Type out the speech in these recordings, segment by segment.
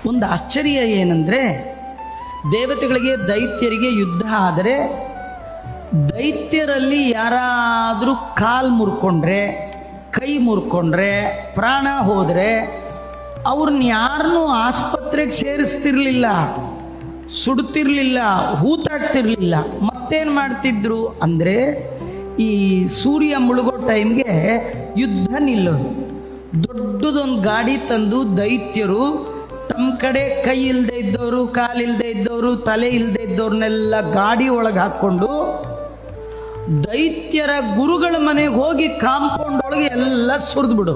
ಒಂದು ಆಶ್ಚರ್ಯ ಏನಂದರೆ, ದೇವತೆಗಳಿಗೆ ದೈತ್ಯರಿಗೆ ಯುದ್ಧ ಆದರೆ ದೈತ್ಯರಲ್ಲಿ ಯಾರಾದರೂ ಕಾಲು ಮುರ್ಕೊಂಡ್ರೆ, ಕೈ ಮುರ್ಕೊಂಡ್ರೆ, ಪ್ರಾಣ ಹೋದರೆ ಅವ್ರನ್ನ ಯಾರನ್ನೂ ಆಸ್ಪತ್ರೆಗೆ ಸೇರಿಸ್ತಿರ್ಲಿಲ್ಲ, ಸುಡ್ತಿರ್ಲಿಲ್ಲ, ಹೂತಾಗ್ತಿರ್ಲಿಲ್ಲ. ಮತ್ತೇನು ಮಾಡ್ತಿದ್ರು ಅಂದರೆ, ಈ ಸೂರ್ಯ ಮುಳುಗೋ ಟೈಮ್ಗೆ ಯುದ್ಧ ನಿಲ್ಲೋದು. ದೊಡ್ಡದೊಂದು ಗಾಡಿ ತಂದು ದೈತ್ಯರು ತಮ್ಮ ಕಡೆ ಕೈ ಇಲ್ಲದೆ ಇದ್ದವರು, ಕಾಲಿಲ್ಲದೆ ಇದ್ದವರು, ತಲೆ ಇಲ್ಲದೆ ಇದ್ದವ್ರನ್ನೆಲ್ಲ ಗಾಡಿ ಒಳಗೆ ಹಾಕ್ಕೊಂಡು ದೈತ್ಯರ ಗುರುಗಳ ಮನೆಗೆ ಹೋಗಿ ಕಾಂಪೌಂಡ್ ಒಳಗೆ ಎಲ್ಲ ಸುರಿದು ಬಿಡು.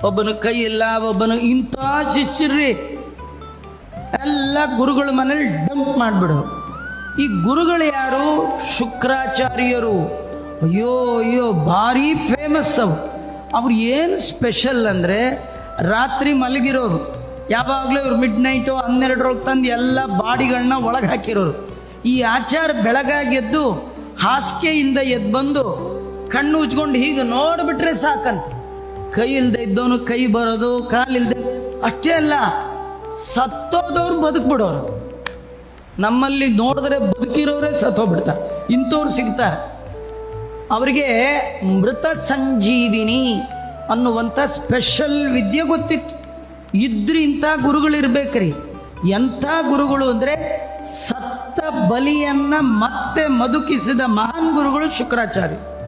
ಒಬ್ಬನು ಕೈ ಇಲ್ಲ, ಒಬ್ಬನು ಇಂಥ ಶಿಷ್ಯರ್ರಿ ಎಲ್ಲ ಗುರುಗಳ ಮನೇಲಿ ಡಂಪ್ ಮಾಡಿಬಿಡು. ಈ ಗುರುಗಳು ಯಾರು? ಶುಕ್ರಾಚಾರ್ಯರು. ಅಯ್ಯೋ ಅಯ್ಯೋ, ಭಾರಿ ಫೇಮಸ್ ಅವ್ರು ಏನು ಸ್ಪೆಷಲ್ ಅಂದರೆ, ರಾತ್ರಿ ಮಲಗಿರೋರು, ಯಾವಾಗಲೂ ಇವ್ರು ಮಿಡ್ ನೈಟು 12 ತಂದು ಎಲ್ಲ ಬಾಡಿಗಳನ್ನ ಒಳಗೆ ಹಾಕಿರೋರು. ಈ ಆಚಾರ ಬೆಳಗಾಗಿ ಎದ್ದು ಹಾಸಿಗೆಯಿಂದ ಎದ್ದು ಬಂದು ಕಣ್ಣು ಉಜ್ಕೊಂಡು ಹೀಗೆ ನೋಡಿಬಿಟ್ರೆ ಸಾಕಂತ. ಕೈ ಇಲ್ಲದೆ ಇದ್ದವನು ಕೈ ಬರೋದು, ಕಾಲಿಲ್ಲದೆ. ಅಷ್ಟೇ ಅಲ್ಲ, ಸತ್ತೋದವ್ರು ಬದುಕ್ಬಿಡೋರು. ನಮ್ಮಲ್ಲಿ ನೋಡಿದ್ರೆ ಬದುಕಿರೋರೇ ಸತ್ತೋಗ್ಬಿಡ್ತಾರೆ, ಇಂಥವ್ರು ಸಿಗ್ತಾರೆ. ಅವರಿಗೆ ಮೃತ ಸಂಜೀವಿನಿ ಅನ್ನುವಂಥ ಸ್ಪೆಷಲ್ ವಿದ್ಯೆ ಗೊತ್ತಿತ್ತು. ಇದ್ರಿ ಇಂಥ ಗುರುಗಳಿರ್ಬೇಕ್ರಿ. ಎಂಥ ಗುರುಗಳು ಅಂದರೆ, ಸತ್ತ ಬಲಿಯನ್ನ ಮತ್ತೆ ಬದುಕಿಸಿದ ಮಹಾನ್ ಗುರುಗಳು ಶುಕ್ರಾಚಾರ್ಯ.